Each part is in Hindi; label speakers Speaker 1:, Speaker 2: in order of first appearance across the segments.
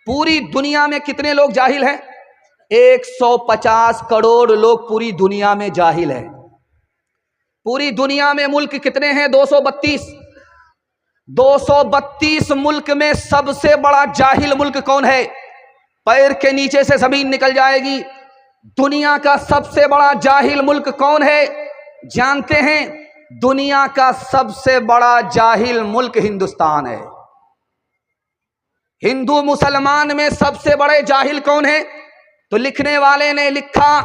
Speaker 1: पूरी दुनिया में कितने लोग जाहिल हैं? 150 करोड़ लोग पूरी दुनिया में जाहिल हैं। पूरी दुनिया में मुल्क कितने हैं? 232। 232 मुल्क में सबसे बड़ा जाहिल मुल्क कौन है? पैर के नीचे से जमीन निकल जाएगी। दुनिया का सबसे बड़ा जाहिल मुल्क कौन है जानते हैं? दुनिया का सबसे बड़ा जाहिल मुल्क हिंदुस्तान है। हिंदू मुसलमान में सबसे बड़े जाहिल कौन है? तो लिखने वाले ने लिखा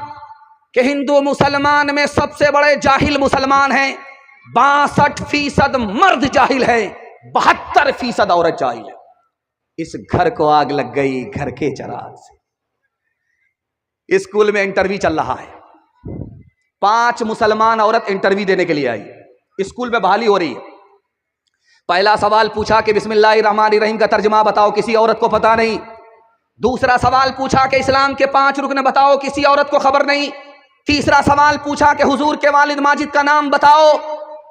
Speaker 1: कि हिंदू मुसलमान में सबसे बड़े जाहिल मुसलमान हैं। 62% मर्द जाहिल है, 72% औरत जाहिल है। इस घर को आग लग गई घर के चराग से। स्कूल में इंटरव्यू चल रहा है, 5 मुसलमान औरत इंटरव्यू देने के लिए आई। स्कूल में बहाली हो रही है। पहला सवाल पूछा कि बिस्मिल्लाहिर्रहमानिर्रहीम का तर्जुमा बताओ, किसी औरत को पता नहीं। दूसरा सवाल पूछा कि इस्लाम के 5 रुकन बताओ, किसी औरत को खबर नहीं। तीसरा सवाल पूछा कि हुजूर के वालिद माजिद का नाम बताओ,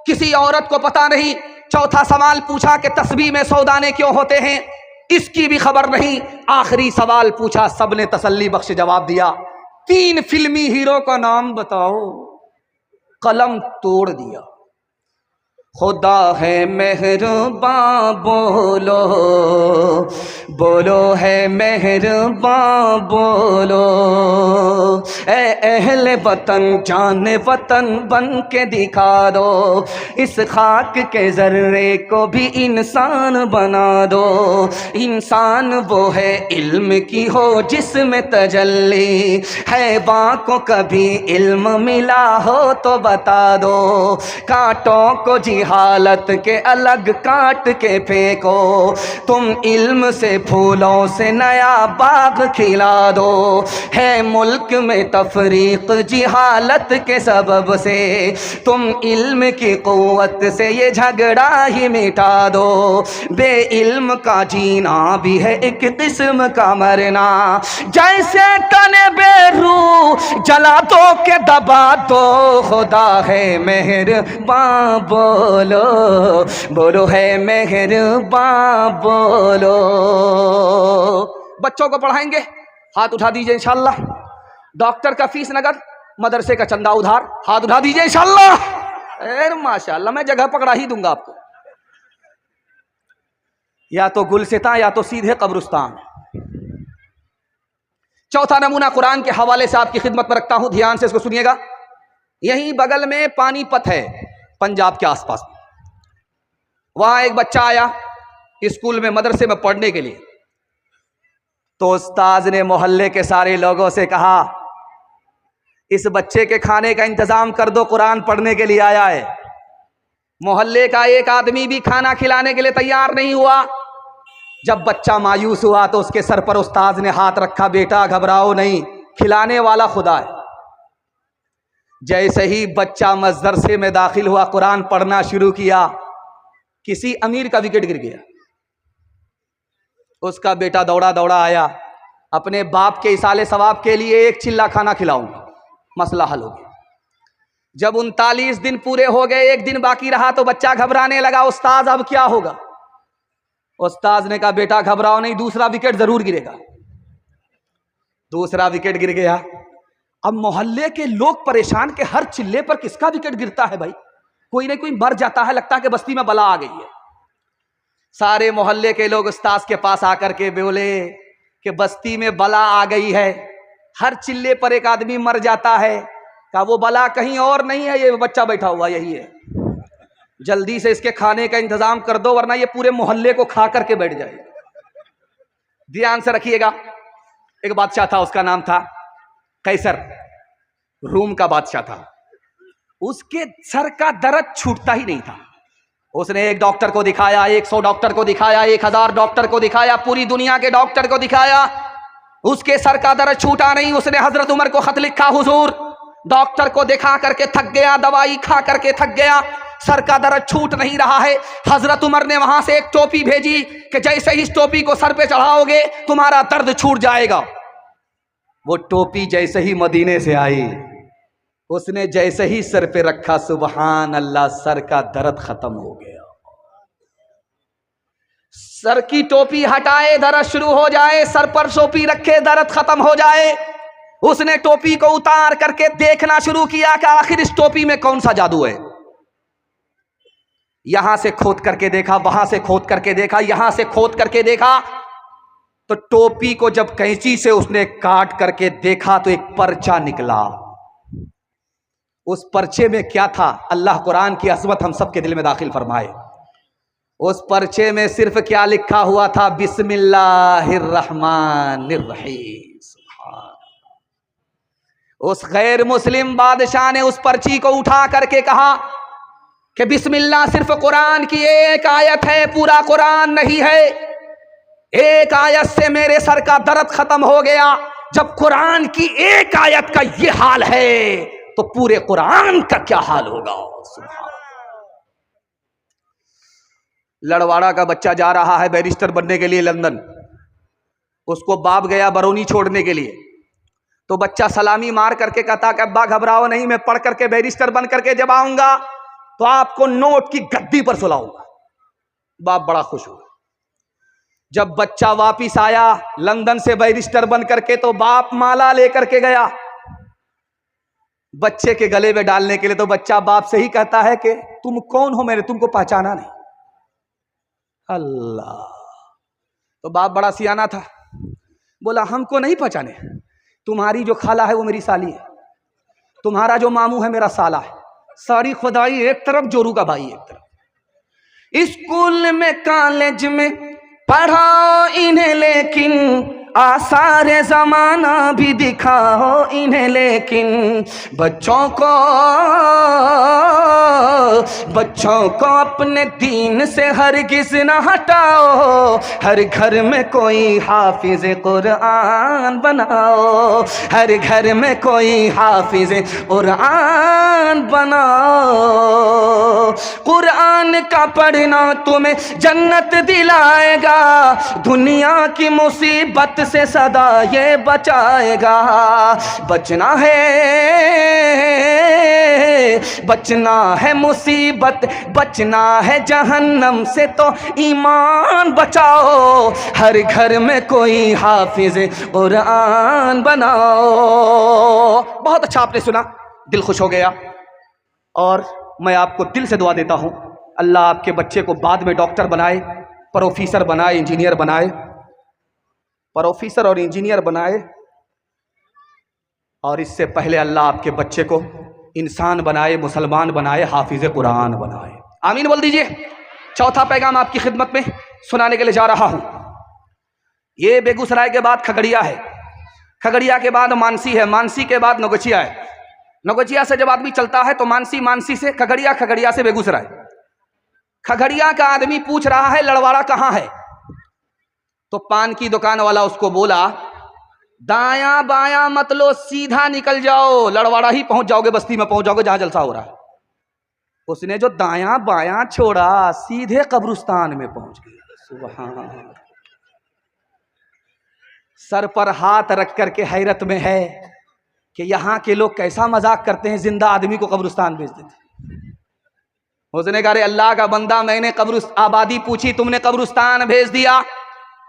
Speaker 1: किसी औरत को पता नहीं। चौथा सवाल पूछा कि तस्बीह में सौदाने क्यों होते हैं, इसकी भी खबर नहीं। आखिरी सवाल पूछा, सबने तसल्ली बख्श जवाब दिया, 3 फिल्मी हीरो का नाम बताओ। कलम तोड़ दिया। खुदा है मेहरबान बोलो, बोलो है मेहरबान बोलो। ए अहले वतन जाने वतन बन के दिखा दो, इस खाक के जर्रे को भी इंसान बना दो। इंसान वो है इल्म की हो जिसमें तजल्ली है, बाको कभी इल्म मिला हो तो बता दो। कांटों को हालत के अलग काट के फेंको, तुम इल्म से फूलों से नया बाग खिला दो। है मुल्क में तफरीक जिहालत के सबब से, तुम इल्म की कुव्वत से ये झगड़ा ही मिटा दो। बे इल्म का जीना भी है एक किस्म का मरना, जैसे तने बेरू जला दो के दबा दो। खुदा है मेहरबान बोलो, बोलो है मेहरबान बोलो। बच्चों को पढ़ाएंगे, हाथ उठा दीजिए इंशाल्लाह। डॉक्टर का फीस नगद, मदरसे का चंदा उधार, हाथ उठा दीजिए इंशाल्लाह। माशाल्लाह, मैं जगह पकड़ा ही दूंगा आपको। या तो गुलसिता या तो सीधे कब्रिस्तान। चौथा नमूना कुरान के हवाले से आपकी खिदमत में रखता हूं, ध्यान से इसको सुनिएगा। यहीं बगल में पानीपत है, पंजाब के आसपास। वहां एक बच्चा आया स्कूल में मदरसे में पढ़ने के लिए। तो उस्ताद ने मोहल्ले के सारे लोगों से कहा, इस बच्चे के खाने का इंतजाम कर दो, कुरान पढ़ने के लिए आया है। मोहल्ले का एक आदमी भी खाना खिलाने के लिए तैयार नहीं हुआ। जब बच्चा मायूस हुआ तो उसके सर पर उस्ताद ने हाथ रखा, बेटा घबराओ नहीं, खिलाने वाला खुदा है। जैसे ही बच्चा मदरसे में दाखिल हुआ, कुरान पढ़ना शुरू किया, किसी अमीर का विकेट गिर गया। उसका बेटा दौड़ा दौड़ा आया, अपने बाप के इसाले सवाब के लिए एक चिल्ला खाना खिलाऊंगा, मसला हल हो गया। जब 39 दिन पूरे हो गए, एक दिन बाकी रहा तो बच्चा घबराने लगा, उस्ताद अब क्या होगा। उस्ताद ने कहा, बेटा घबराओ नहीं, दूसरा विकेट जरूर गिरेगा। दूसरा विकेट गिर गया। अब मोहल्ले के लोग परेशान के हर चिल्ले पर किसका विकेट गिरता है भाई, कोई ना कोई मर जाता है, लगता है कि बस्ती में बला आ गई है। सारे मोहल्ले के लोग उस्ताद के पास आकर के बोले कि बस्ती में बला आ गई है, हर चिल्ले पर एक आदमी मर जाता है। कहा वो बला कहीं और नहीं है, ये बच्चा बैठा हुआ यही है, जल्दी से इसके खाने का इंतजाम कर दो वरना ये पूरे मोहल्ले को खा करके बैठ जाए। ध्यान से रखिएगा। एक बादशाह था, उसका नाम था कैसर, रूम का बादशाह था। उसके सर का दर्द छूटता ही नहीं था। उसने एक डॉक्टर को दिखाया, 100 डॉक्टर को दिखाया, 1000 डॉक्टर को दिखाया, पूरी दुनिया के डॉक्टर को दिखाया, उसके सर का दर्द छूटा नहीं। उसने हजरत उमर को खत लिखा, हुजूर डॉक्टर को दिखा करके थक गया, दवाई खा करके थक गया, सर का दर्द छूट नहीं रहा है। हजरत उमर ने वहां से एक टोपी भेजी कि जैसे ही इस टोपी को सर पे चढ़ाओगे तुम्हारा दर्द छूट जाएगा। वो टोपी जैसे ही मदीने से आई, उसने जैसे ही सर पे रखा, सुबहान अल्लाह, सर का दर्द खत्म हो गया। सर की टोपी हटाए दर्द शुरू हो जाए, सर पर टोपी रखे दर्द खत्म हो जाए। उसने टोपी को उतार करके देखना शुरू किया कि आखिर इस टोपी में कौन सा जादू है। यहां से खोद करके देखा, वहां से खोद करके देखा, यहां से खोद करके देखा, तो टोपी को जब कैंची से उसने काट करके देखा तो एक पर्चा निकला। उस पर्चे में क्या था? अल्लाह कुरान की अज़मत हम सबके दिल में दाखिल फरमाए। उस पर्चे में सिर्फ क्या लिखा हुआ था? बिस्मिल्लाहिर्रहमानिर्रहीम। उस गैर मुस्लिम बादशाह ने उस पर्ची को उठा करके कहा कि बिस्मिल्लाह सिर्फ कुरान की एक आयत है, पूरा कुरान नहीं है। एक आयत से मेरे सर का दर्द खत्म हो गया। जब कुरान की एक आयत का ये हाल है तो पूरे कुरान का क्या हाल होगा। लड़वाड़ा का बच्चा जा रहा है बैरिस्टर बनने के लिए लंदन। उसको बाप गया बरौनी छोड़ने के लिए, तो बच्चा सलामी मार करके कहता कि अब्बा घबराओ नहीं, मैं पढ़ करके बैरिस्टर बन करके जब आऊंगा तो आपको नोट की गद्दी पर सुलाऊंगा। बाप बड़ा खुश हुआ। जब बच्चा वापिस आया लंदन से बैरिस्टर बन करके, तो बाप माला लेकर के गया बच्चे के गले में डालने के लिए। तो बच्चा बाप से ही कहता है कि तुम कौन हो, मैंने तुमको पहचाना नहीं। अल्लाह। तो बाप बड़ा सियाना था, बोला हमको नहीं पहचाने, तुम्हारी जो खाला है वो मेरी साली है, तुम्हारा जो मामू है मेरा साला है। सारी खुदाई एक तरफ, जोरू का भाई एक तरफ। स्कूल में कॉलेज में पढ़ाओ इन्हें, लेकिन आसार जमाना भी दिखाओ इन्हें, लेकिन बच्चों को अपने दीन से हरगिज न हटाओ। हर घर में कोई हाफिज कुरान बनाओ, हर घर में कोई हाफिज कुरान बनाओ। कुरान का पढ़ना तुम्हें जन्नत दिलाएगा, दुनिया की मुसीबत से सदा ये बचाएगा। बचना है मुसीबत, बचना है जहन्नम से, तो ईमान बचाओ। हर घर में कोई हाफिज कुरान बनाओ। बहुत अच्छा आपने सुना, दिल खुश हो गया। और मैं आपको दिल से दुआ देता हूं, अल्लाह आपके बच्चे को बाद में डॉक्टर बनाए, प्रोफेसर बनाए, इंजीनियर बनाए, प्रोफेसर और इंजीनियर बनाए। और इससे पहले अल्लाह आपके बच्चे को इंसान बनाए, मुसलमान बनाए, हाफिज कुरान बनाए। आमीन बोल दीजिए। चौथा पैगाम आपकी खिदमत में सुनाने के लिए जा रहा हूं। ये बेगूसराय के बाद खगड़िया है, खगड़िया के बाद मानसी है, मानसी के बाद नौगछिया है। नौगछिया से जब आदमी चलता है तो मानसी, मानसी से खगड़िया, खगड़िया से बेगूसराय। खगड़िया का आदमी पूछ रहा है लड़वाड़ा कहाँ है? तो पान की दुकान वाला उसको बोला दायां बायां मत लो, सीधा निकल जाओ, लड़वाड़ा ही पहुंच जाओगे, बस्ती में पहुंच जाओगे जहां जलसा हो रहा है। उसने जो दायां बायां छोड़ा, सीधे कब्रिस्तान में पहुंच गया। सुभान। सर पर हाथ रख करके हैरत में है कि यहां के लोग कैसा मजाक करते हैं, जिंदा आदमी को कब्रिस्तान भेज देते। उसने कहा अल्लाह का बंदा, मैंने आबादी पूछी, तुमने कब्रिस्तान भेज दिया।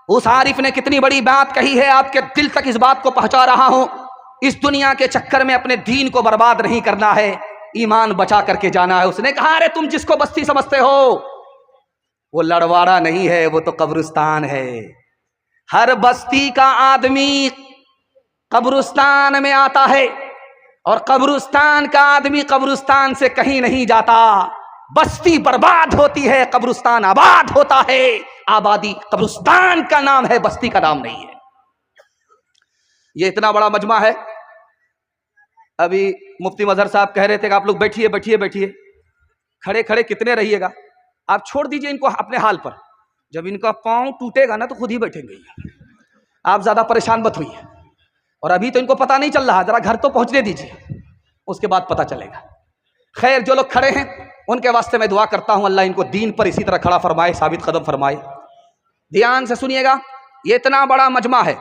Speaker 1: उस आरिफ ने कितनी बड़ी बात कही है, आपके दिल तक इस बात को पहुंचा रहा हूं। इस दुनिया के चक्कर में अपने दीन को बर्बाद नहीं करना है, ईमान बचा करके जाना है। उसने कहा अरे तुम जिसको बस्ती समझते हो वो लड़वाड़ा नहीं है, वो तो कब्रिस्तान है। हर बस्ती का आदमी कब्रिस्तान में आता है और कब्रिस्तान का आदमी कब्रिस्तान से कहीं नहीं जाता। बस्ती बर्बाद होती है, कब्रिस्तान आबाद होता है। आबादी कब्रिस्तान का नाम है, बस्ती का नाम नहीं है। ये इतना बड़ा मजमा है। अभी मुफ्ती मजहर साहब कह रहे थे कि आप लोग बैठिए बैठिए बैठिए, खड़े खड़े कितने रहिएगा, आप छोड़ दीजिए इनको अपने हाल पर। जब इनका पांव टूटेगा ना तो खुद ही बैठेंगे। आप ज्यादा परेशान मत होइए। और अभी तो इनको पता नहीं चल रहा, जरा घर तो पहुंचने दीजिए, उसके बाद पता चलेगा। खैर, जो लोग खड़े हैं उनके वास्ते मैं दुआ करता हूं, अल्लाह इनको दीन पर इसी तरह खड़ा फरमाए, साबित कदम फरमाए। ध्यान से सुनिएगा, ये इतना बड़ा मजमा है,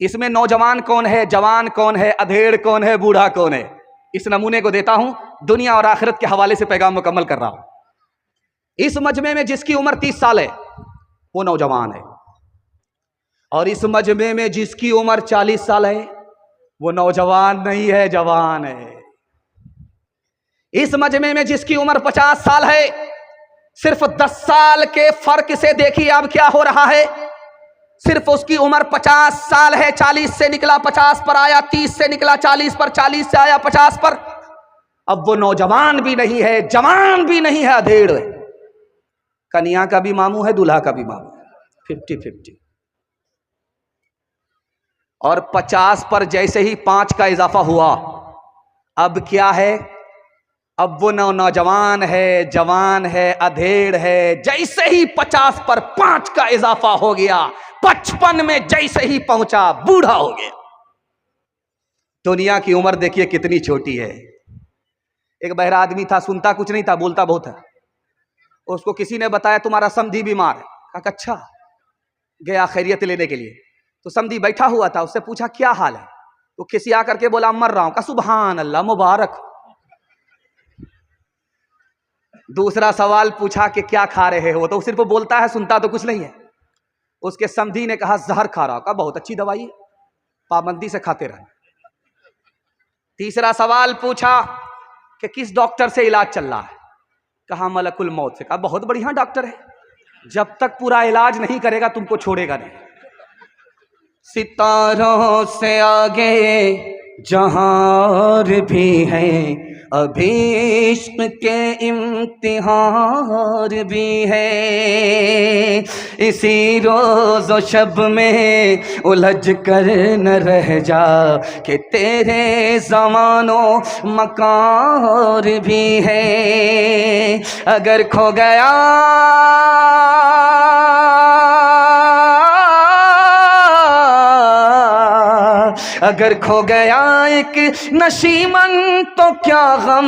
Speaker 1: इसमें नौजवान कौन है, जवान कौन है, अधेड़ कौन है, बूढ़ा कौन है, इस नमूने को देता हूं। दुनिया और आखिरत के हवाले से पैगाम मुकम्मल कर रहा हूं। इस मजमे में जिसकी उम्र 30 साल है, वो नौजवान है। और इस मजमे में जिसकी उम्र 40 साल है वो नौजवान नहीं है, जवान है। इस मजमे में जिसकी उम्र 50 साल है, सिर्फ 10 साल के फर्क से देखिए अब क्या हो रहा है। सिर्फ उसकी उम्र 50 साल है, 40 से निकला 50 पर आया, 30 से निकला 40 पर, 40 से आया 50 पर। अब वो नौजवान भी नहीं है, जवान भी नहीं है, अधेड़ है। कन्या का भी मामू है, दूल्हा का भी मामू है, 50-50। और 50 पर जैसे ही 5 का इजाफा हुआ, अब क्या है, अब वो नौजवान है, जवान है, अधेड़ है। जैसे ही 50 पर 5 का इजाफा हो गया, 55 में जैसे ही पहुंचा बूढ़ा हो गया। दुनिया की उम्र देखिए कितनी छोटी है। एक बहरा आदमी था, सुनता कुछ नहीं था, बोलता बहुत है। उसको किसी ने बताया तुम्हारा समधी बीमार है। कहा अच्छा। गया खैरियत लेने के लिए, तो समधी बैठा हुआ था। उससे पूछा क्या हाल है, तो किसी आकर के बोला मर रहा हूं। कहा सुभान अल्लाह, मुबारक। दूसरा सवाल पूछा कि क्या खा रहे हो, तो सिर्फ बोलता है, सुनता तो कुछ नहीं है। उसके समधी ने कहा जहर खा रहा। कहा बहुत अच्छी दवाई है, पाबंदी से खाते रहना। तीसरा सवाल पूछा कि किस डॉक्टर से इलाज चल रहा है। कहा मलकुल मौत से। कहा बहुत बढ़िया डॉक्टर है, जब तक पूरा इलाज नहीं करेगा तुमको छोड़ेगा नहीं। सितारों से आगे जहां और भी हैं, अभी इश्क के इम्तिहान भी है। इसी रोज़ व शब में उलझ कर न रह जा, कि तेरे ज़मानों मकान भी है। अगर खो गया अगर खो गया एक नशीमन तो क्या गम,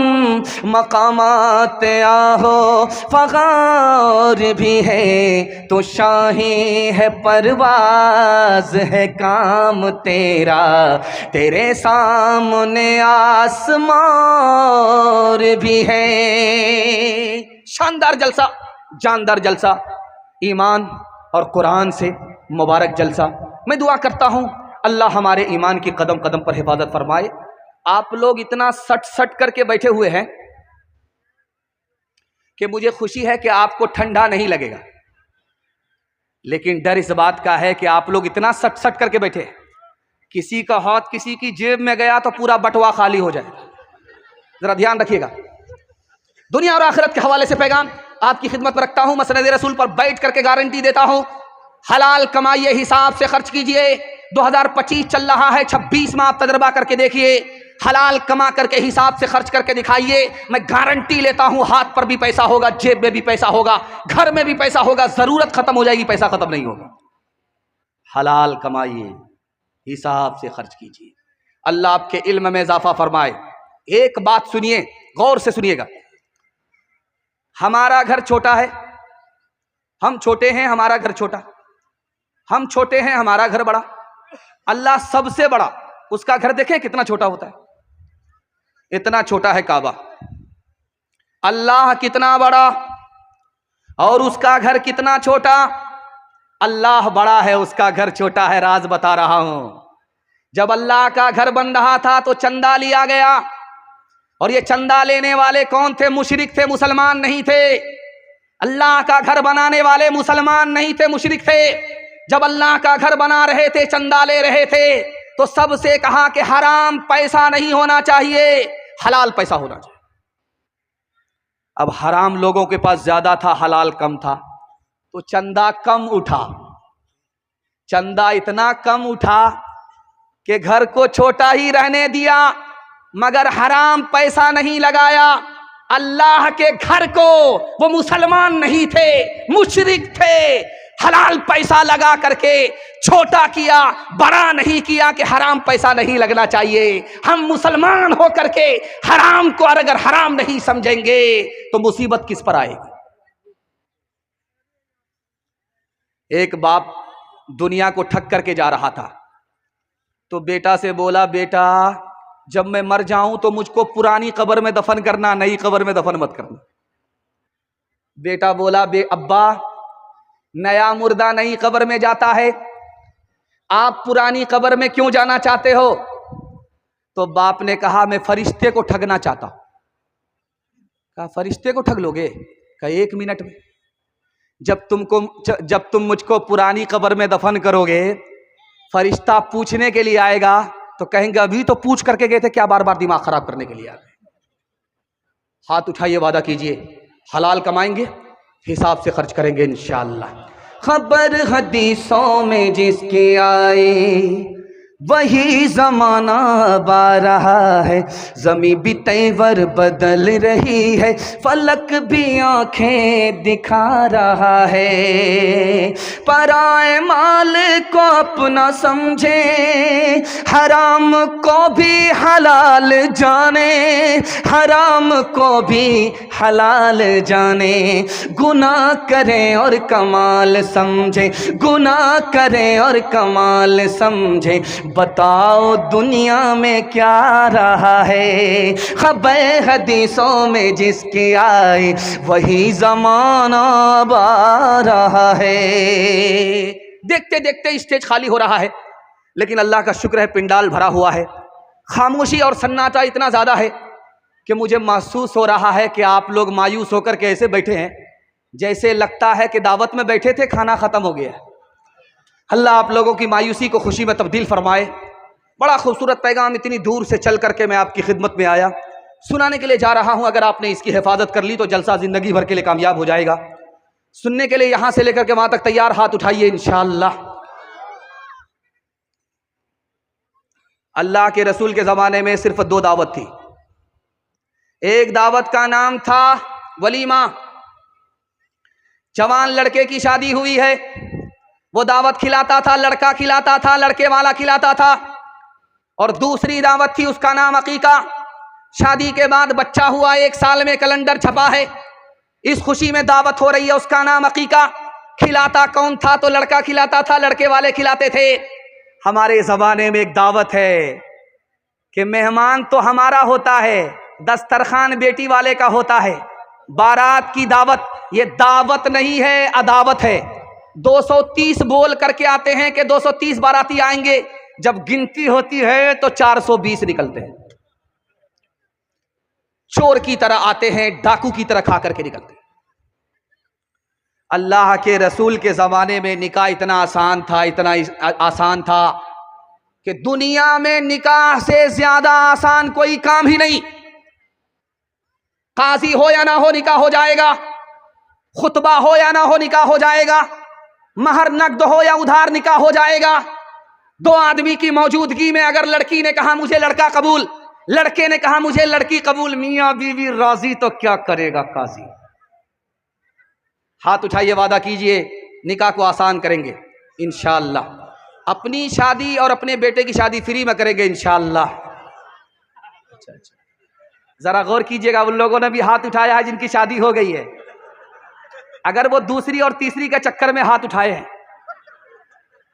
Speaker 1: मकामात आहो फगार भी है। तो शाही है परवाज है काम तेरा, तेरे सामने आसमान भी है। शानदार जलसा, जानदार जलसा, ईमान और कुरान से मुबारक जलसा। मैं दुआ करता हूँ अल्लाह हमारे ईमान की कदम कदम पर हिफाजत फरमाए। आप लोग इतना सट सट करके बैठे हुए हैं कि मुझे खुशी है कि आपको ठंडा नहीं लगेगा, लेकिन डर इस बात का है कि आप लोग इतना सट सट करके बैठे, किसी का हाथ किसी की जेब में गया तो पूरा बटुआ खाली हो जाएगा। जरा ध्यान रखिएगा। दुनिया और आखिरत के हवाले से पैगाम आपकी खिदमत में रखता हूं। मसनद रसूल पर बैठ करके गारंटी देता हूं, हलाल कमाइए, हिसाब से खर्च कीजिए। 2025 चल रहा है, 26 में आप तजर्बा करके देखिए। हलाल कमा करके हिसाब से खर्च करके दिखाइए। मैं गारंटी लेता हूं हाथ पर भी पैसा होगा, जेब में भी पैसा होगा, घर में भी पैसा होगा। जरूरत खत्म हो जाएगी, पैसा खत्म नहीं होगा। हलाल कमाइए, हिसाब से खर्च कीजिए, अल्लाह आपके इल्म में इजाफा फरमाए। एक बात सुनिए, गौर से सुनिएगा। हमारा घर छोटा है, हम छोटे हैं, हमारा घर छोटा, हम छोटे हैं, हमारा घर बड़ा। अल्लाह सबसे बड़ा, उसका घर देखें कितना छोटा होता है, इतना छोटा है काबा। अल्लाह कितना बड़ा और उसका घर कितना छोटा। अल्लाह बड़ा है, उसका घर छोटा है। राज बता रहा हूं, जब अल्लाह का घर बन रहा था तो चंदा लिया गया, और ये चंदा लेने वाले कौन थे? मुशरिक थे, मुसलमान नहीं थे। अल्लाह का घर बनाने वाले मुसलमान नहीं थे, मुशरिक थे। जब अल्लाह का घर बना रहे थे, चंदा ले रहे थे, तो सबसे कहा कि हराम पैसा नहीं होना चाहिए, हलाल पैसा होना चाहिए। अब हराम लोगों के पास ज्यादा था, हलाल कम था, तो चंदा कम उठा। चंदा इतना कम उठा कि घर को छोटा ही रहने दिया, मगर हराम पैसा नहीं लगाया। अल्लाह के घर को, वो मुसलमान नहीं थे, मुशरिक थे, हलाल पैसा लगा करके छोटा किया, बड़ा नहीं किया कि हराम पैसा नहीं लगना चाहिए। हम मुसलमान हो करके हराम को अगर हराम नहीं समझेंगे तो मुसीबत किस पर आएगी। एक बाप दुनिया को ठग करके जा रहा था, तो बेटा से बोला, बेटा जब मैं मर जाऊं तो मुझको पुरानी कब्र में दफन करना, नई कब्र में दफन मत करना। बेटा बोला, अब्बा नया मुर्दा नई कब्र में जाता है। आप पुरानी कब्र में क्यों जाना चाहते हो? तो बाप ने कहा मैं फरिश्ते को ठगना चाहता हूं। कहा फरिश्ते को ठग लोगे? कहा 1 मिनट में। जब तुम मुझको पुरानी कब्र में दफन करोगे, फरिश्ता पूछने के लिए आएगा तो कहेंगे अभी तो पूछ करके गए थे, क्या बार बार दिमाग खराब करने के लिए आ गए? हाथ उठाइए, वादा कीजिए, हलाल कमाएंगे, हिसाब से खर्च करेंगे इंशाअल्लाह। खबर हदीसों में जिसकी आए वही जमाना बा रहा है। जमी भी तेवर बदल रही है, फलक भी आंखें दिखा रहा है। पराए माल को अपना समझे, हराम को भी हलाल जाने, हराम को भी हलाल जाने। गुनाह करें और कमाल समझे, गुनाह करें और कमाल समझे। बताओ दुनिया में क्या रहा है? खबर हदीसों में जिसकी आए वही जमाना आ रहा है। देखते देखते स्टेज खाली हो रहा है, लेकिन अल्लाह का शुक्र है पिंडाल भरा हुआ है। खामोशी और सन्नाटा इतना ज्यादा है कि मुझे महसूस हो रहा है कि आप लोग मायूस होकर के ऐसे बैठे हैं जैसे लगता है कि दावत में बैठे थे, खाना खत्म हो गया। अल्लाह आप लोगों की मायूसी को खुशी में तब्दील फरमाए। बड़ा खूबसूरत पैगाम इतनी दूर से चल करके मैं आपकी खिदमत में आया, सुनाने के लिए जा रहा हूं। अगर आपने इसकी हिफाजत कर ली तो जलसा जिंदगी भर के लिए कामयाब हो जाएगा। सुनने के लिए यहां से लेकर के वहां तक तैयार, हाथ उठाइए इंशाअल्लाह। अल्लाह के रसूल के ज़माने में सिर्फ 2 दावत थी। एक दावत का नाम था वलीमा, जवान लड़के की शादी हुई है, वो दावत खिलाता था, लड़का खिलाता था, लड़के वाला खिलाता था। और दूसरी दावत थी, उसका नाम अकीका, शादी के बाद बच्चा हुआ, 1 साल में कैलेंडर छपा है, इस खुशी में दावत हो रही है, उसका नाम अकीका। खिलाता कौन था? तो लड़का खिलाता था, लड़के वाले खिलाते थे। हमारे ज़माने में एक दावत है कि मेहमान तो हमारा होता है, दस्तरखान बेटी वाले का होता है। बारात की दावत ये दावत नहीं है, अदावत है। 230 बोल करके आते हैं कि 230 बाराती आएंगे, जब गिनती होती है तो 420 निकलते हैं। चोर की तरह आते हैं, डाकू की तरह खा करके निकलते हैं। अल्लाह के रसूल के ज़माने में निकाह इतना आसान था, इतना आसान था कि दुनिया में निकाह से ज़्यादा आसान कोई काम ही नहीं। काजी हो या ना हो निकाह हो जाएगा, खुतबा हो या ना हो निकाह हो जाएगा, महर नकद हो या उधार निकाह हो जाएगा। 2 आदमी की मौजूदगी में अगर लड़की ने कहा मुझे लड़का कबूल, लड़के ने कहा मुझे लड़की कबूल, मियाँ बीवी राजी तो क्या करेगा काजी? हाथ उठाइए, वादा कीजिए निकाह को आसान करेंगे इंशाअल्लाह। अपनी शादी और अपने बेटे की शादी फ्री में करेंगे इंशाअल्लाह। अच्छा, जरा गौर कीजिएगा, उन लोगों ने भी हाथ उठाया है जिनकी शादी हो गई है। अगर वो दूसरी और तीसरी के चक्कर में हाथ उठाए हैं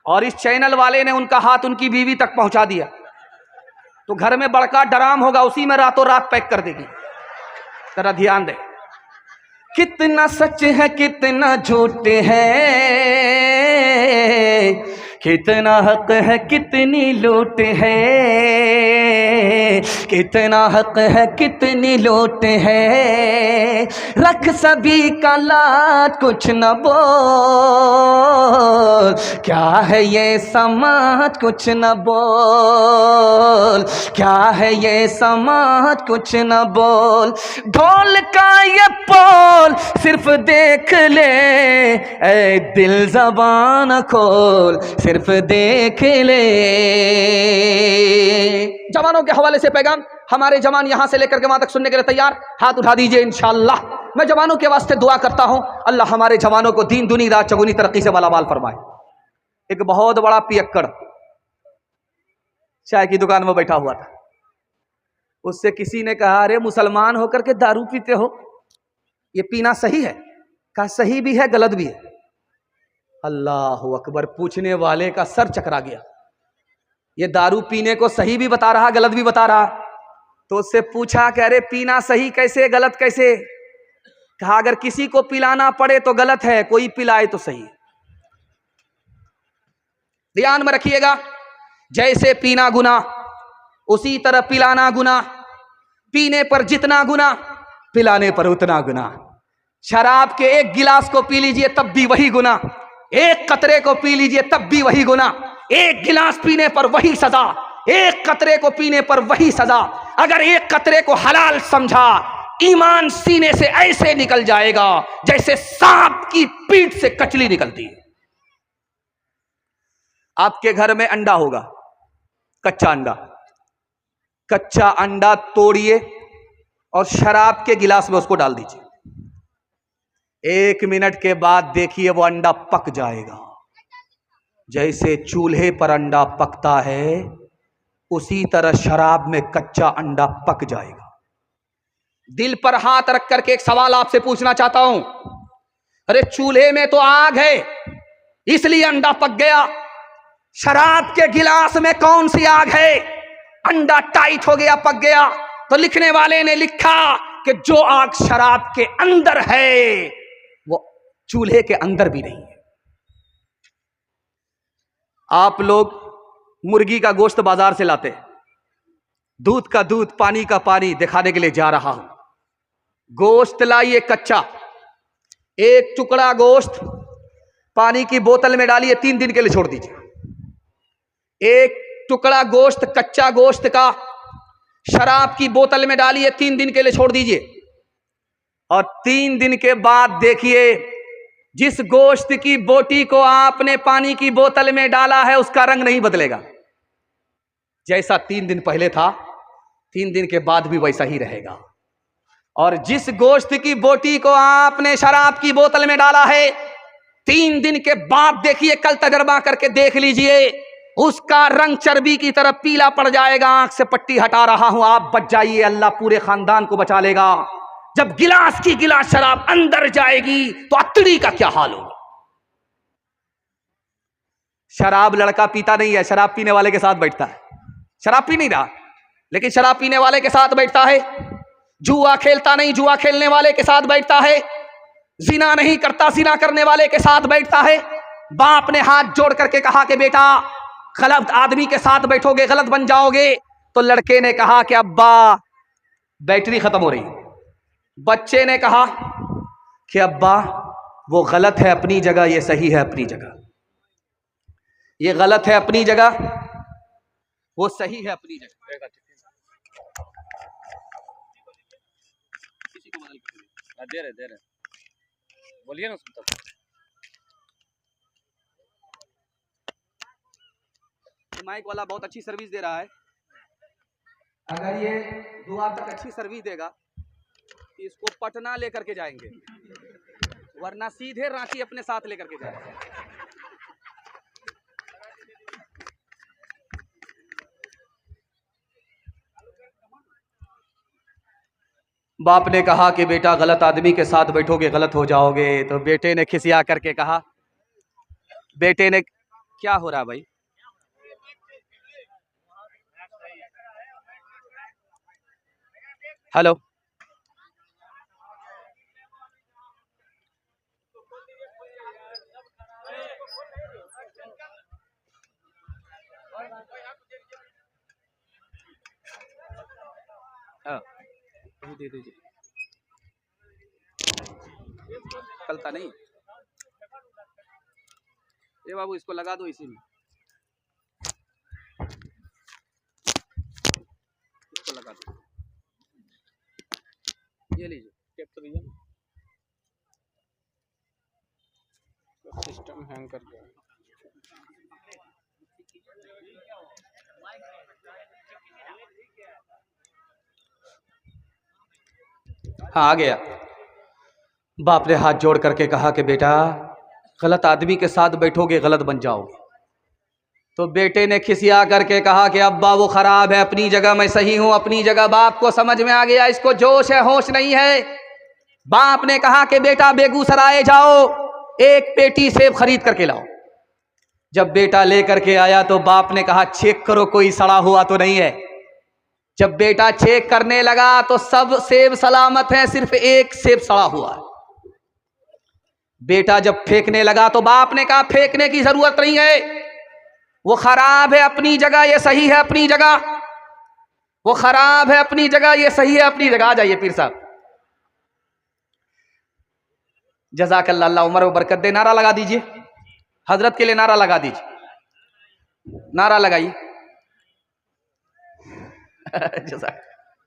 Speaker 1: और इस चैनल वाले ने उनका हाथ उनकी बीवी तक पहुंचा दिया, तो घर में बड़का डराम होगा, उसी में रातों रात पैक कर देगी। जरा ध्यान दे, कितना सच है कितना झूठ है, कितना हक है कितनी लूट है, कितना हक है कितनी लूट है। रख सभी का लाज कुछ न बोल, क्या है ये समाज कुछ न बोल, क्या है ये समाज कुछ न बोल। ढोल का ये पोल सिर्फ देख ले, ऐ दिल ज़बान खोल सिर्फ देख ले। जवानों के हवाले से पैगाम, हमारे जवान यहां से लेकर के वहां तक सुनने के लिए तैयार, हाथ उठा दीजिए इंशाअल्लाह। मैं जवानों के वास्ते दुआ करता हूं, अल्लाह हमारे जवानों को दीन दुनी रात चौगुनी तरक्की से मालामाल फरमाए। एक बहुत बड़ा पियक्कड़ चाय की दुकान में बैठा हुआ था, उससे किसी ने कहा अरे मुसलमान होकर के दारू पीते हो, ये पीना सही है? कहा सही भी है गलत भी है। अल्लाहु अकबर, पूछने वाले का सर चकरा गया। ये दारू पीने को सही भी बता रहा गलत भी बता रहा। तो उससे पूछा कि अरे पीना सही कैसे गलत कैसे? कहा अगर किसी को पिलाना पड़े तो गलत है, कोई पिलाए तो सही है। ध्यान में रखिएगा, जैसे पीना गुनाह उसी तरह पिलाना गुनाह। पीने पर जितना गुनाह, पिलाने पर उतना गुनाह। शराब के एक गिलास को पी लीजिए तब भी वही गुनाह, एक कतरे को पी लीजिए तब भी वही गुनाह। एक गिलास पीने पर वही सजा, एक कतरे को पीने पर वही सजा। अगर एक कतरे को हलाल समझा, ईमान सीने से ऐसे निकल जाएगा जैसे सांप की पीठ से कचली निकलती है। आपके घर में अंडा होगा, कच्चा अंडा, कच्चा अंडा तोड़िए और शराब के गिलास में उसको डाल दीजिए। 1 मिनट के बाद देखिए वो अंडा पक जाएगा। जैसे चूल्हे पर अंडा पकता है उसी तरह शराब में कच्चा अंडा पक जाएगा। दिल पर हाथ रख करके एक सवाल आपसे पूछना चाहता हूं, अरे चूल्हे में तो आग है इसलिए अंडा पक गया, शराब के गिलास में कौन सी आग है? अंडा टाइट हो गया, पक गया। तो लिखने वाले ने लिखा कि जो आग शराब के अंदर है वो चूल्हे के अंदर भी नहीं है। आप लोग मुर्गी का गोश्त बाजार से लाते, दूध का दूध, पानी का पानी दिखाने के लिए जा रहा हूं। गोश्त लाइए कच्चा, एक टुकड़ा गोश्त पानी की बोतल में डालिए, 3 दिन के लिए छोड़ दीजिए। एक टुकड़ा गोश्त, कच्चा गोश्त का, शराब की बोतल में डालिए, 3 दिन के लिए छोड़ दीजिए। और 3 दिन के बाद देखिए जिस गोश्त की बोटी को आपने पानी की बोतल में डाला है उसका रंग नहीं बदलेगा। जैसा 3 दिन पहले था 3 दिन के बाद भी वैसा ही रहेगा। और जिस गोश्त की बोटी को आपने शराब की बोतल में डाला है 3 दिन के बाद देखिए, कल तजर्बा करके देख लीजिए, उसका रंग चर्बी की तरह पीला पड़ जाएगा। आंख से पट्टी हटा रहा हूं, आप बच जाइए, अल्लाह पूरे खानदान को बचा लेगा। जब गिलास की गिलास शराब अंदर जाएगी तो अतड़ी का क्या हाल होगा। शराब लड़का पीता नहीं है, शराब पीने वाले के साथ बैठता है। शराब पी नहीं रहा लेकिन शराब पीने वाले के साथ बैठता है। जुआ खेलता नहीं, जुआ खेलने वाले के साथ बैठता है। जिना नहीं करता, जिना करने वाले के साथ बैठता है। बाप ने हाथ जोड़ करके कहा कि बेटा गलत आदमी के साथ बैठोगे गलत बन जाओगे। तो लड़के ने कहा कि अब्बा बैटरी खत्म हो रही। बच्चे ने कहा कि अब्बा वो गलत है अपनी जगह, ये सही है अपनी जगह। ये गलत है अपनी जगह, वो सही है अपनी जगह। दे रहे बोलिए ना, सुनता माइक वाला बहुत अच्छी सर्विस दे रहा है। अगर ये दुआ तक अच्छी सर्विस देगा इसको पटना लेकर के जाएंगे, वरना सीधे रांची अपने साथ लेकर के जाएंगे। बाप ने कहा कि बेटा गलत आदमी के साथ बैठोगे गलत हो जाओगे। तो बेटे ने खिसिया करके कहा, बेटे ने, क्या हो रहा भाई? हेलो, दे दीजिए, चलता नहीं। ये बाबू इसको लगा दो इसी में, इसको लगा दो। ये लीजिए, टेप तो लीजिए। सिस्टम हैंग कर गया। हाँ, आ गया। बाप ने हाथ जोड़ करके कहा कि बेटा गलत आदमी के साथ बैठोगे गलत बन जाओगे। तो बेटे ने खिसिया करके कहा कि अब्बा वो खराब है अपनी जगह, मैं सही हूं अपनी जगह। बाप को समझ में आ गया इसको जोश है होश नहीं है। बाप ने कहा कि बेटा बेगूसराय जाओ, एक पेटी सेब खरीद करके लाओ। जब बेटा लेकर के आया तो बाप ने कहा चेक करो कोई सड़ा हुआ तो नहीं है। जब बेटा चेक करने लगा तो सब सेब सलामत है, सिर्फ एक सेब सड़ा हुआ है। बेटा जब फेंकने लगा तो बाप ने कहा फेंकने की जरूरत नहीं है, वो खराब है अपनी जगह, ये सही है अपनी जगह। वो खराब है अपनी जगह, ये सही है अपनी जगह। आ जाइए पीर साहब, जज़ाकल्लाह, अल्लाह उम्र में बरकत दे। नारा लगा दीजिए, हजरत के लिए नारा लगा दीजिए, नारा लगाइए।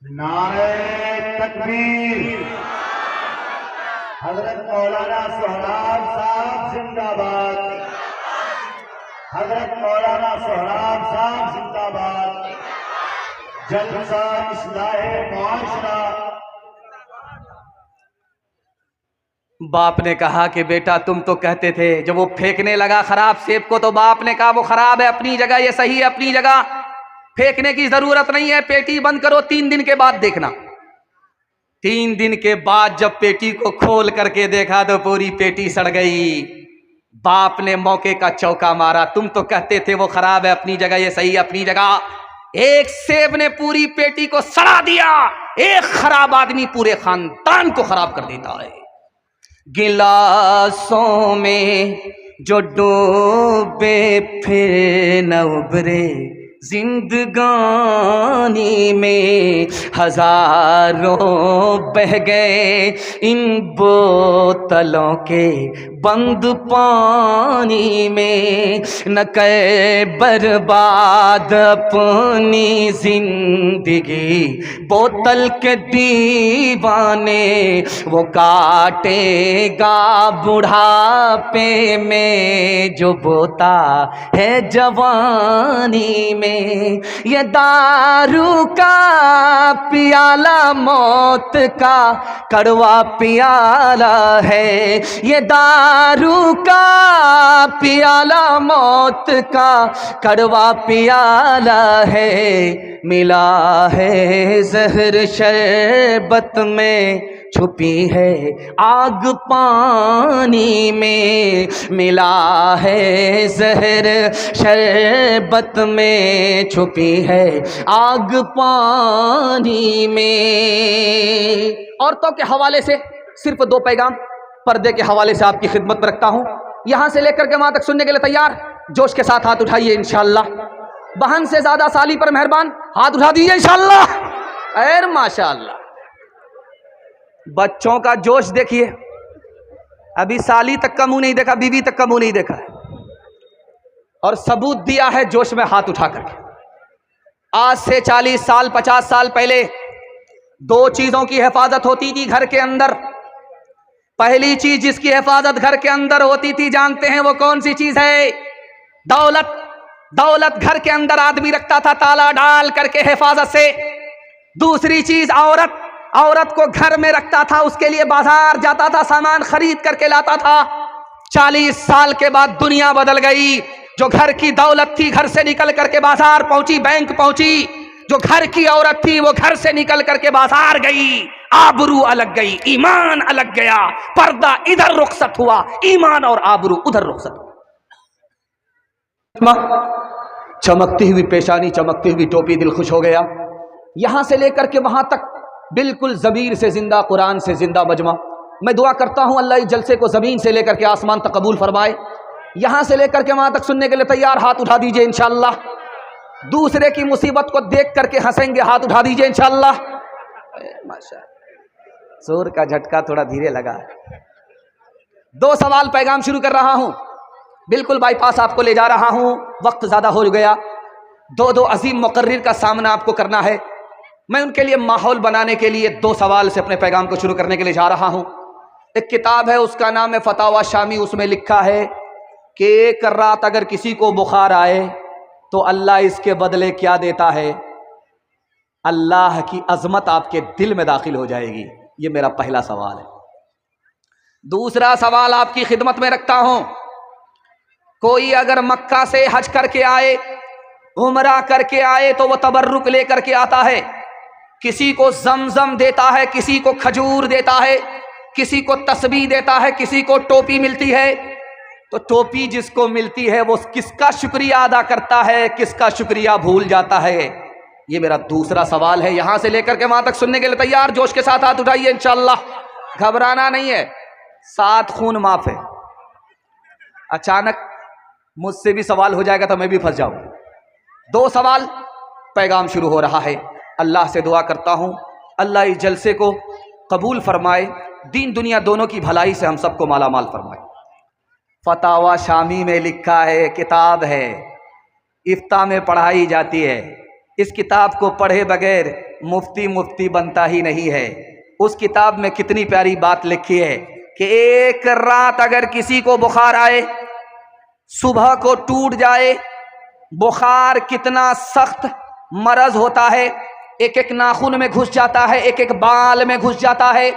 Speaker 2: नारे तकबीर। हजरत मौलाना सोहराब साहब जिंदाबाद। हजरत मौलाना सोहराब साहब जिंदाबाद। जलसा इस्लाहे मुआशरा।
Speaker 1: बाप ने कहा कि बेटा तुम तो कहते थे, जब वो फेंकने लगा खराब सेब को, तो बाप ने कहा वो खराब है अपनी जगह, ये सही है अपनी जगह, फेंकने की जरूरत नहीं है, पेटी बंद करो, 3 दिन के बाद देखना। 3 दिन के बाद जब पेटी को खोल करके देखा तो पूरी पेटी सड़ गई। बाप ने मौके का चौका मारा, तुम तो कहते थे वो खराब है अपनी जगह, ये सही है अपनी जगह। एक सेब ने पूरी पेटी को सड़ा दिया। एक खराब आदमी पूरे खानदान को खराब कर देता है। गिलासों में जो डूबे फिर न उबरे, जिंदगानी में हजारों बह गए इन बोतलों के बंद पानी में। न करे बर्बाद अपनी जिंदगी बोतल के दीवाने, वो काटेगा बुढ़ापे में जो बोता है जवानी में। ये दारू का पियाला मौत का कड़वा पियाला है। ये दारू का पियाला मौत का कड़वा पियाला है। मिला है जहर शरबत में, छुपी है आग पानी में। मिला है जहर शरबत में, छुपी है आग पानी में। औरतों के हवाले से सिर्फ 2 पैगाम पर्दे के हवाले से आपकी खिदमत में रखता हूं। यहां से लेकर के वहां तक सुनने के लिए तैयार? जोश के साथ हाथ उठाइए इंशाअल्लाह। बहन से ज्यादा साली पर मेहरबान, हाथ उठा दीजिए इंशाअल्लाह। खैर माशाअल्लाह, बच्चों का जोश देखिए। अभी साली तक का मुंह नहीं देखा, बीवी तक का मुंह नहीं देखा, और सबूत दिया है जोश में हाथ उठा करके। आज से 40 साल 50 साल पहले 2 चीजों की हिफाजत होती थी घर के अंदर। पहली चीज जिसकी हिफाजत घर के अंदर होती थी, जानते हैं वो कौन सी चीज है? दौलत। दौलत घर के अंदर आदमी रखता था ताला डाल करके हिफाजत से। दूसरी चीज औरत। औरत को घर में रखता था, उसके लिए बाजार जाता था, सामान खरीद करके लाता था। 40 साल के बाद दुनिया बदल गई। जो घर की दौलत थी घर से निकल करके बाजार पहुंची, बैंक पहुंची। जो घर की औरत थी वो घर से निकल करके बाजार गई। आबरू अलग गई, ईमान अलग गया। पर्दा इधर रुखसत हुआ, ईमान और आबरू उधर रुखसत हुआ। चमकती हुई पेशानी, चमकती हुई टोपी, दिल खुश हो गया। यहां से लेकर के वहां तक बिल्कुल ज़मीर से जिंदा, कुरान से जिंदा मजमा। मैं दुआ करता हूं अल्लाह इस जलसे को ज़मीन से लेकर के आसमान तक कबूल फरमाए। यहां से लेकर के वहां तक सुनने के लिए तैयार? हाथ उठा दीजिए इंशाअल्लाह। दूसरे की मुसीबत को देख करके हंसेंगे, हाथ उठा दीजिए इंशाअल्लाह। माशा, जोर का झटका थोड़ा धीरे लगा। 2 सवाल पैगाम शुरू कर रहा हूं, बिल्कुल बाईपास आपको ले जा रहा हूं, वक्त ज्यादा हो गया। 2 अजीम मुकर्रिर का सामना आपको करना है। मैं उनके लिए माहौल बनाने के लिए 2 सवाल से अपने पैगाम को शुरू करने के लिए जा रहा हूं। एक किताब है, उसका नाम है फतावा शामी। उसमें लिखा है कि एक रात अगर किसी को बुखार आए तो अल्लाह इसके बदले क्या देता है? अल्लाह की अजमत आपके दिल में दाखिल हो जाएगी। ये मेरा पहला सवाल है। दूसरा सवाल आपकी खिदमत में रखता हूं। कोई अगर मक्का से हज करके आए, उमरा करके आए, तो वह तबर्रुक लेकर के आता है। किसी को जमजम देता है, किसी को खजूर देता है, किसी को तस्बीह देता है, किसी को टोपी मिलती है। तो टोपी जिसको मिलती है वो किसका शुक्रिया अदा करता है, किसका शुक्रिया भूल जाता है? ये मेरा दूसरा सवाल है। यहां से लेकर के वहां तक सुनने के लिए तैयार? जोश के साथ हाथ उठाइए इंशाअल्लाह। घबराना नहीं है, 7 खून माफ है। अचानक मुझसे भी सवाल हो जाएगा तो मैं भी फंस जाऊं। 2 सवाल, पैगाम शुरू हो रहा है। अल्लाह से दुआ करता हूं अल्लाह इस जलसे को कबूल फरमाए, दीन दुनिया दोनों की भलाई से हम सबको माला माल फरमाए। फतावा शामी में लिखा है, किताब है, इफ्ता में पढ़ाई जाती है। इस किताब को पढ़े बगैर मुफ्ती बनता ही नहीं है। उस किताब में कितनी प्यारी बात लिखी है कि एक रात अगर किसी को बुखार आए, सुबह को टूट जाए। बुखार कितना सख्त मरज होता है, एक एक नाखून में घुस जाता है, एक एक बाल में घुस जाता है,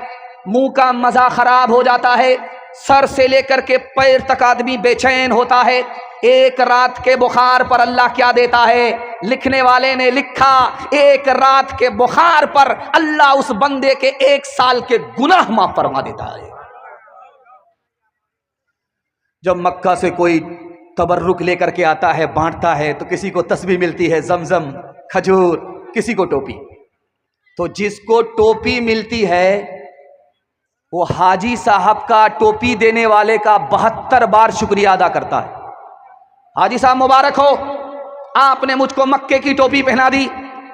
Speaker 1: मुंह का मज़ा खराब हो जाता है, सर से लेकर के पैर तक आदमी बेचैन होता है। एक रात के बुखार पर अल्लाह क्या देता है? लिखने वाले ने लिखा, एक रात के बुखार पर अल्लाह उस बंदे के 1 साल के गुनाह माफ फरमा देता है। जब मक्का से कोई तबर्रुक लेकर के आता है, बांटता है, तो किसी को तस्बीह मिलती है, जमजम, खजूर, किसी को टोपी। तो जिसको टोपी मिलती है वो हाजी साहब का, टोपी देने वाले का 72 बार शुक्रिया अदा करता है। हाजी साहब मुबारक हो, आपने मुझको मक्के की टोपी पहना दी।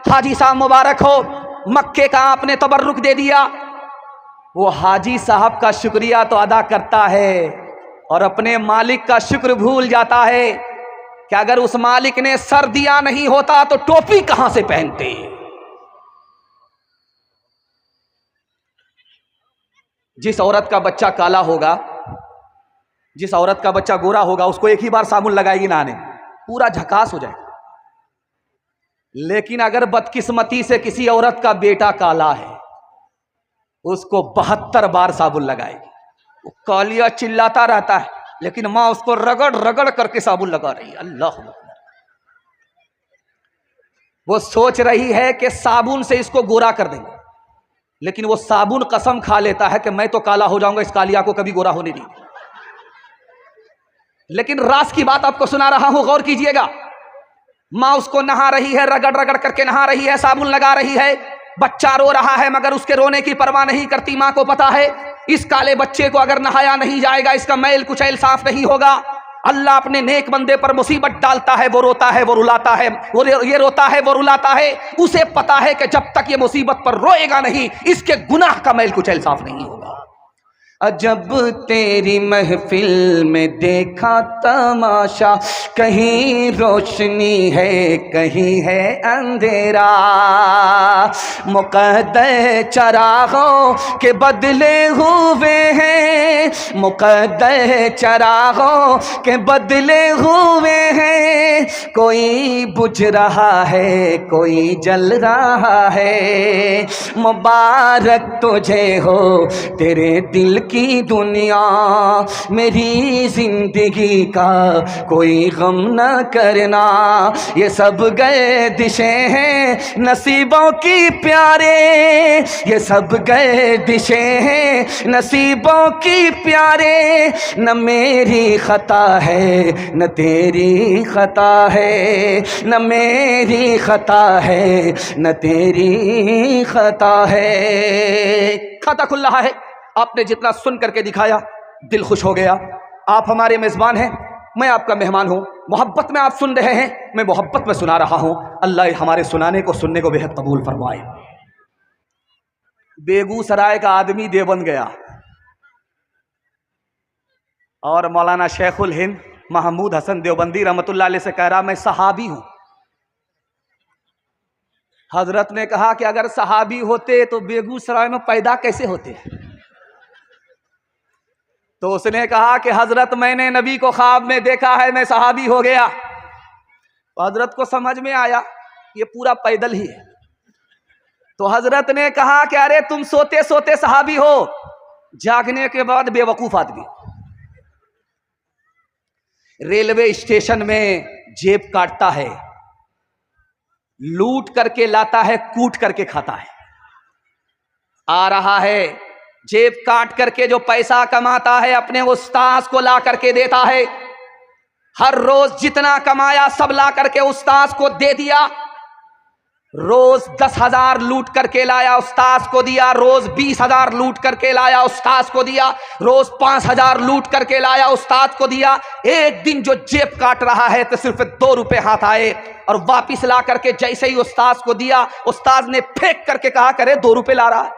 Speaker 1: हाजी साहब मुबारक हो, मक्के का आपने तबर्रुक दे दिया। वो हाजी साहब का शुक्रिया तो अदा करता है और अपने मालिक का शुक्र भूल जाता है कि अगर उस मालिक ने सर दिया नहीं होता तो टोपी कहां से पहनते। जिस औरत का बच्चा काला होगा, जिस औरत का बच्चा गोरा होगा, उसको एक ही बार साबुन लगाएगी नहाने, पूरा झकास हो जाएगा। लेकिन अगर बदकिस्मती से किसी औरत का बेटा काला है, उसको 72 बार साबुन लगाएगी। वो कालिया चिल्लाता रहता है, लेकिन माँ उसको रगड़ रगड़ करके साबुन लगा रही है। अल्लाह अकबर। वो सोच रही है कि साबुन से इसको गोरा कर देंगे, लेकिन वो साबुन कसम खा लेता है कि मैं तो काला हो जाऊंगा, इस कालिया को कभी गोरा होने नहीं। लेकिन राज की बात आपको सुना रहा हूं, गौर कीजिएगा। माँ उसको नहा रही है, रगड़ रगड़ करके नहा रही है, साबुन लगा रही है। बच्चा रो रहा है मगर उसके रोने की परवाह नहीं करती। माँ को पता है इस काले बच्चे को अगर नहाया नहीं जाएगा, इसका मैल कुचैल साफ नहीं होगा। अल्लाह अपने नेक बंदे पर मुसीबत डालता है, वो रोता है, वो रुलाता है, वो ये रोता है, वो रुलाता है। उसे पता है कि जब तक ये मुसीबत पर रोएगा नहीं, इसके गुनाह का मैल कुचैल साफ नहीं होगा। अजब तेरी महफिल में देखा तमाशा, कहीं रोशनी है कहीं है अंधेरा। मुक़द्दर चरागों के बदले हुए हैं, मुक़द्दर चरागों के बदले हुए हैं। कोई बुझ रहा है, कोई जल रहा है। मुबारक तुझे हो तेरे दिल की दुनिया, मेरी जिंदगी का कोई गम न करना। ये सब गर्दिशें हैं नसीबों की प्यारे, ये सब गर्दिशें हैं नसीबों की प्यारे। न मेरी खता है न तेरी खता है, न मेरी खता है न तेरी खता है। खाता खुल रहा है, आपने जितना सुन करके दिखाया दिल खुश हो गया। आप हमारे मेज़बान हैं, मैं आपका मेहमान हूँ। मोहब्बत में आप सुन रहे हैं, मैं मोहब्बत में सुना रहा हूँ। अल्लाह हमारे सुनाने को सुनने को बेहद कबूल फरमाए। बेगूसराय का आदमी देवबंद गया और मौलाना शेखुल हिंद महमूद हसन देवबंदी रहमतुल्लाह अलैह से कह रहा मैं सहाबी हूँ। हजरत ने कहा कि अगर सहाबी होते तो बेगूसराय में पैदा कैसे होते। तो उसने कहा कि हजरत मैंने नबी को ख्वाब में देखा है, मैं सहाबी हो गया। तो हजरत को समझ में आया ये पूरा पैदल ही है। तो हजरत ने कहा कि अरे तुम सोते सोते सहाबी हो, जागने के बाद बेवकूफ आदमी। रेलवे स्टेशन में जेब काटता है, लूट करके लाता है, कूट करके खाता है। आ रहा है जेब काट करके जो पैसा कमाता है अपने उस्ताद को ला करके देता है। हर रोज जितना कमाया सब ला करके उस्ताद को दे दिया। रोज 10,000 लूट करके लाया, उस्ताद को दिया। रोज 20,000 लूट करके लाया, उस्ताद को दिया। रोज 5,000 लूट करके लाया, उस्ताद को दिया। एक दिन जो जेब काट रहा है तो सिर्फ 2 रुपए हाथ आए और वापिस ला करके जैसे ही उस्ताद को दिया, उस्ताद ने फेंक करके कहा, करे 2 रुपए ला रहा है।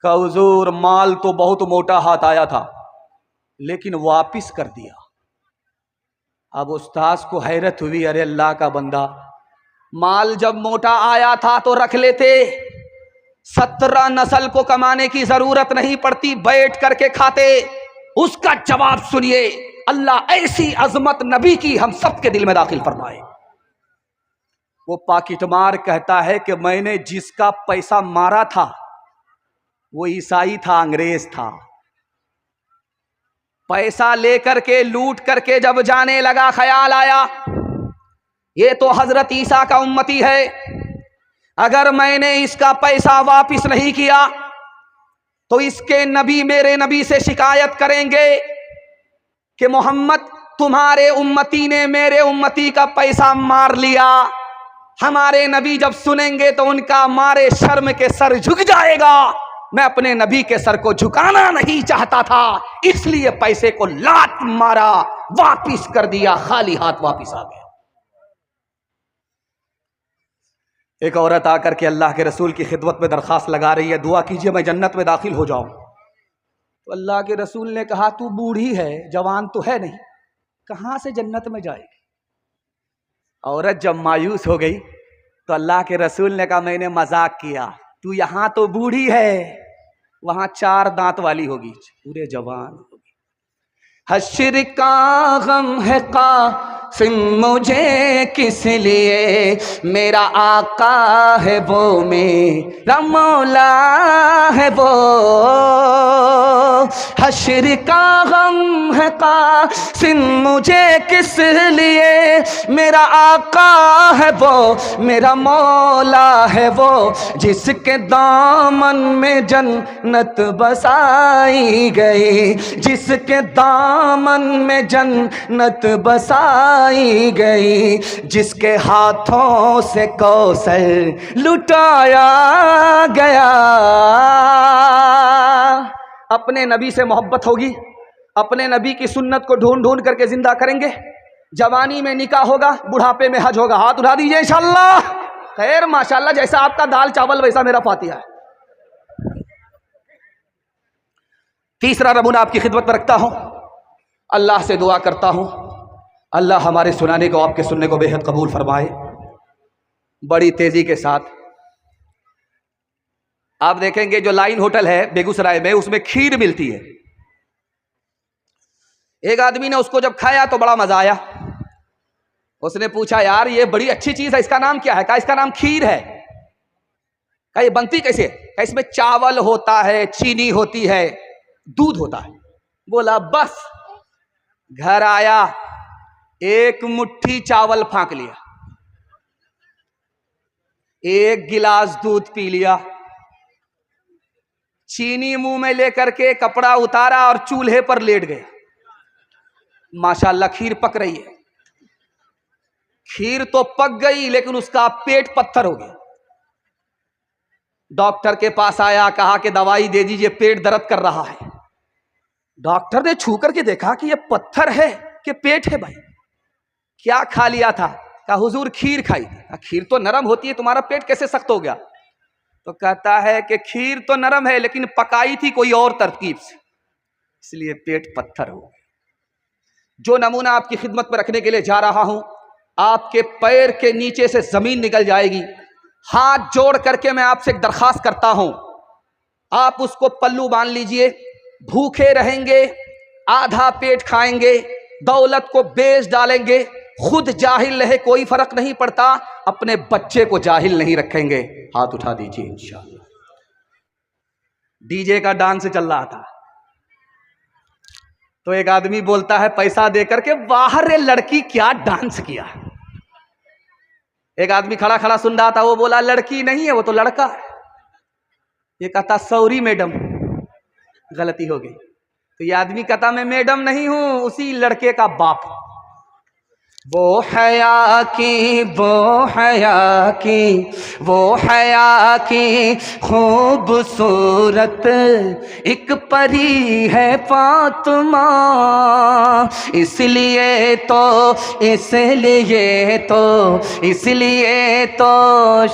Speaker 1: कहा हुजूर माल तो बहुत मोटा हाथ आया था लेकिन वापिस कर दिया। अब उस्ताद को हैरत हुई, अरे अल्लाह का बंदा, माल जब मोटा आया था तो रख लेते, 17 नस्ल को कमाने की जरूरत नहीं पड़ती, बैठ करके खाते। उसका जवाब सुनिए, अल्लाह ऐसी अजमत नबी की हम सबके दिल में दाखिल फरमाए। वो पाकिटमार कहता है कि मैंने जिसका पैसा मारा था वो ईसाई था, अंग्रेज था। पैसा लेकर के लूट करके जब जाने लगा, ख्याल आया ये तो हजरत ईसा का उम्मती है, अगर मैंने इसका पैसा वापिस नहीं किया तो इसके नबी मेरे नबी से शिकायत करेंगे कि मोहम्मद तुम्हारे उम्मती ने मेरे उम्मती का पैसा मार लिया। हमारे नबी जब सुनेंगे तो उनका मारे शर्म के सर झुक जाएगा। मैं अपने नबी के सर को झुकाना नहीं चाहता था, इसलिए पैसे को लात मारा, वापिस कर दिया, खाली हाथ वापिस आ गया। एक औरत आकर के अल्लाह के रसूल की खिदमत में दरखास्त लगा रही है, दुआ कीजिए मैं जन्नत में दाखिल हो जाऊं। तो अल्लाह के रसूल ने कहा, तू बूढ़ी है, जवान तो है नहीं, कहां से जन्नत में जाएगी। औरत जब मायूस हो गई तो अल्लाह के रसूल ने कहा, मैंने मजाक किया, तू यहां तो बूढ़ी है, वहां 4 दांत वाली होगी, पूरे जवान होगी। हश्र का गम है कासिम मुझे किस लिए, मेरा आका है वो, मेरा मौला है वो। हश्र का गम है कासिम मुझे किस लिए, मेरा आका है वो, मेरा मौला है वो, जिसके दामन में जन्नत बसाई गई, जिसके दामन में जन्नत बसाई गई, जिसके हाथों से कौसर लुटाया गया। अपने नबी से मोहब्बत होगी, अपने नबी की सुन्नत को ढूंढ ढूंढ करके जिंदा करेंगे। जवानी में निकाह होगा, बुढ़ापे में हज होगा। हाथ उठा दीजिए इंशाअल्लाह। खैर माशाअल्लाह, जैसा आपका दाल चावल वैसा मेरा फातिहा है। तीसरा नमूना आपकी खिदमत में रखता हूं, अल्लाह से दुआ करता हूं अल्लाह हमारे सुनाने को, आपके सुनने को बेहद कबूल फरमाए। बड़ी तेजी के साथ आप देखेंगे जो लाइन होटल है बेगूसराय में, उसमें खीर मिलती है। एक आदमी ने उसको जब खाया तो बड़ा मजा आया। उसने पूछा, यार ये बड़ी अच्छी चीज है, इसका नाम क्या है? कहा इसका नाम खीर है। कहा ये बनती कैसे? कहा इसमें चावल होता है, चीनी होती है, दूध होता है। बोला बस। घर आया, एक मुट्ठी चावल फांक लिया, एक गिलास दूध पी लिया, चीनी मुंह में लेकर के कपड़ा उतारा और चूल्हे पर लेट गया। माशाल्लाह खीर पक रही है। खीर तो पक गई लेकिन उसका पेट पत्थर हो गया। डॉक्टर के पास आया, कहा कि दवाई दे दीजिए, पेट दर्द कर रहा है। डॉक्टर ने छू करके देखा कि ये पत्थर है कि पेट है। भाई क्या खा लिया था? कहा हुजूर खीर खाई थी। खीर तो नरम होती है, तुम्हारा पेट कैसे सख्त हो गया? तो कहता है कि खीर तो नरम है लेकिन पकाई थी कोई और तरकीब से, इसलिए पेट पत्थर हो गया। जो नमूना आपकी खिदमत में रखने के लिए जा रहा हूं, आपके पैर के नीचे से जमीन निकल जाएगी। हाथ जोड़ करके मैं आपसे एक दरखास्त करता हूं, आप उसको पल्लू बांध लीजिए। भूखे रहेंगे, आधा पेट खाएंगे, दौलत को बेच डालेंगे, खुद जाहिल रहे कोई फर्क नहीं पड़ता, अपने बच्चे को जाहिल नहीं रखेंगे। हाथ उठा दीजिए इंशाअल्लाह। डीजे का डांस चल रहा था तो एक आदमी बोलता है पैसा देकर के, बाहर रे लड़की क्या डांस किया। एक आदमी खड़ा खड़ा सुन रहा था, वो बोला लड़की नहीं है वो तो लड़का है। ये कहता सॉरी मैडम, गलती हो गई। तो ये आदमी कहता मैं मैडम नहीं हूं, उसी लड़के का बाप। वो हया की खूबसूरत एक परी है फातिमा, इसलिए तो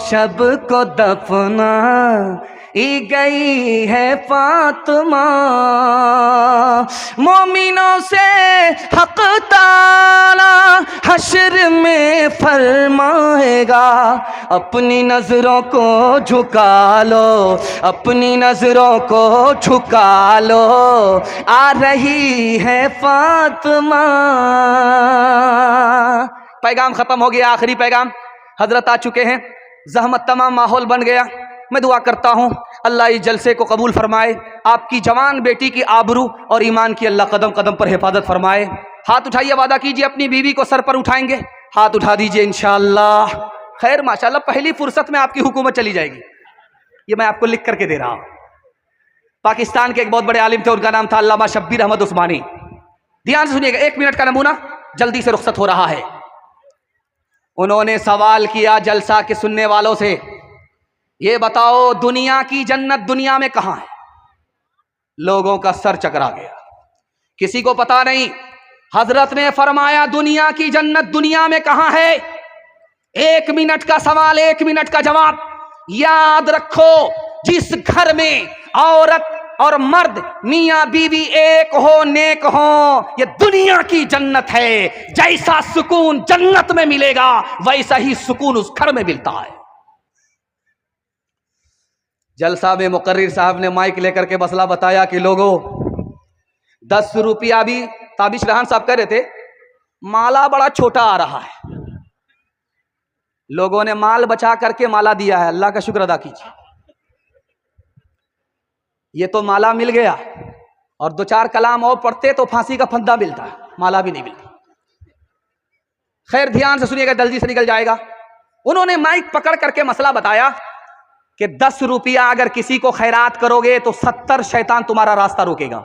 Speaker 1: शब को दफना गई है फातिमा। मोमिनों से हक ताला हश्र में फरमाएगा, अपनी नजरों को झुका लो, अपनी नजरों को झुका लो, आ रही है फातिमा। पैगाम खत्म हो गया, आखिरी पैगाम, हजरत आ चुके हैं, जहमत तमाम माहौल बन गया। मैं दुआ करता हूँ अल्लाह इस जलसे को कबूल फरमाए, आपकी जवान बेटी की आबरू और ईमान की अल्लाह कदम कदम पर हिफाजत फरमाए। हाथ उठाइए, वादा कीजिए अपनी बीवी को सर पर उठाएंगे, हाथ उठा दीजिए इंशाअल्लाह। खैर माशाअल्लाह, पहली फुर्सत में आपकी हुकूमत चली जाएगी, ये मैं आपको लिख करके दे रहा हूँ। पाकिस्तान के एक बहुत बड़े आलिम थे, उनका नाम था अल्लामा शब्बीर अहमद उस्मानी। ध्यान से सुनिएगा, 1 मिनट का नमूना, जल्दी से रुखसत हो रहा है। उन्होंने सवाल किया जलसा के सुनने वालों से, ये बताओ दुनिया की जन्नत दुनिया में कहां है? लोगों का सर चकरा गया, किसी को पता नहीं। हजरत ने फरमाया दुनिया की जन्नत दुनिया में कहां है? 1 मिनट का सवाल, 1 मिनट का जवाब। याद रखो, जिस घर में औरत और मर्द मियां बीवी एक हो, नेक हो, ये दुनिया की जन्नत है। जैसा सुकून जन्नत में मिलेगा वैसा ही सुकून उस घर में मिलता है। जलसा में मुकर्रिर साहब ने माइक लेकर के मसला बताया कि लोगों 10 रुपया भी, ताबिश रहमान साहब कह रहे थे माला बड़ा छोटा आ रहा है। लोगों ने माल बचा करके माला दिया है, अल्लाह का शुक्र अदा कीजिए। ये तो माला मिल गया, और 2-4 कलाम और पढ़ते तो फांसी का फंदा मिलता, माला भी नहीं मिलती। खैर ध्यान से सुनिएगा, जल्दी से निकल जाएगा। उन्होंने माइक पकड़ करके मसला बताया कि 10 रुपया अगर किसी को खैरात करोगे तो 70 शैतान तुम्हारा रास्ता रोकेगा।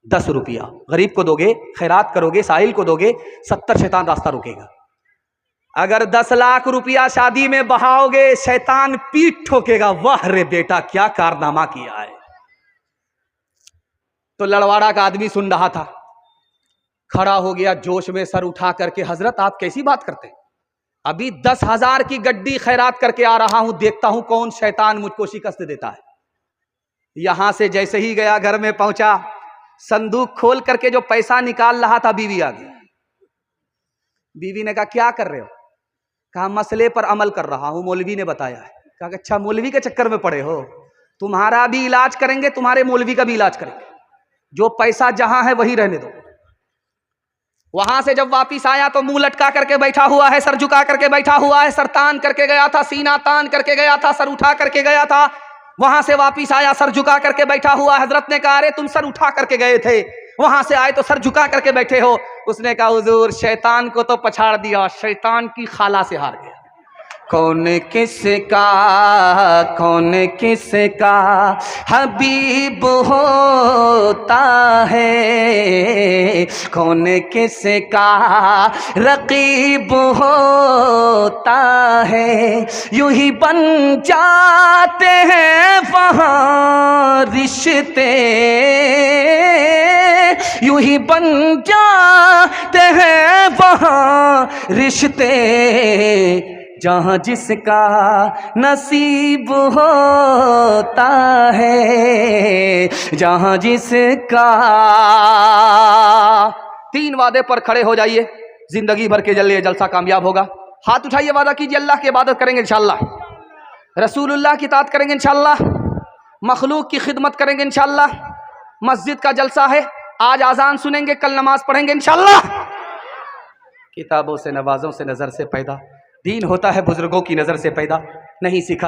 Speaker 1: 10 रुपया गरीब को दोगे, खैरात करोगे, साहिल को दोगे, 70 शैतान रास्ता रोकेगा। अगर 10 लाख रुपया शादी में बहाओगे, शैतान पीठ ठोकेगा, वाह रे बेटा क्या कारनामा किया है। तो लड़वाड़ा का आदमी सुन रहा था, खड़ा हो गया जोश में, सर उठा करके, हजरत आप कैसी बात करते हैं? अभी 10,000 की गड्डी खैरात करके आ रहा हूं, देखता हूं कौन शैतान मुझको शिकस्त देता है। यहां से जैसे ही गया, घर में पहुंचा, संदूक खोल करके जो पैसा निकाल रहा था, बीवी आ गई। बीवी ने कहा क्या कर रहे हो? कहा मसले पर अमल कर रहा हूं, मौलवी ने बताया है। कहा अच्छा मौलवी के चक्कर में पड़े हो? तुम्हारा भी इलाज करेंगे, तुम्हारे मौलवी का भी इलाज करेंगे, जो पैसा जहां है वही रहने दो। वहां से जब वापिस आया तो मुंह लटका करके बैठा हुआ है, सर झुका करके बैठा हुआ है, सर तान करके गया था, सीना तान करके गया था, सर उठा करके गया था। वहां से वापिस आया, सर झुका करके बैठा हुआ। हजरत ने कहा अरे तुम सर उठा करके गए थे, वहां से आए तो सर झुका करके बैठे हो। उसने कहा हुजूर शैतान को तो पछाड़ दिया, शैतान की खाला से हार गया। कौन किसका हबीब होता है, कौन किसका रकीब होता है। यूं ही बन जाते हैं वहाँ रिश्ते, यूं ही बन जाते हैं वहाँ रिश्ते, जहाँ जिसका नसीब होता है, जहाँ जिसका। 3 वादे पर खड़े हो जाइए, जिंदगी भर के जल्ले जलसा कामयाब होगा। हाथ उठाइए, वादा कीजिए अल्लाह की इबादत करेंगे इंशाअल्लाह, रसूलुल्लाह की इताअत करेंगे इंशाअल्लाह, मखलूक की खिदमत करेंगे इंशाअल्लाह। मस्जिद का जलसा है, आज आजान सुनेंगे, कल नमाज पढ़ेंगे इंशाअल्लाह। किताबों से नवाजों से नजर से पैदा, दीन होता है बुजुर्गों की नजर से पैदा, नहीं सीखा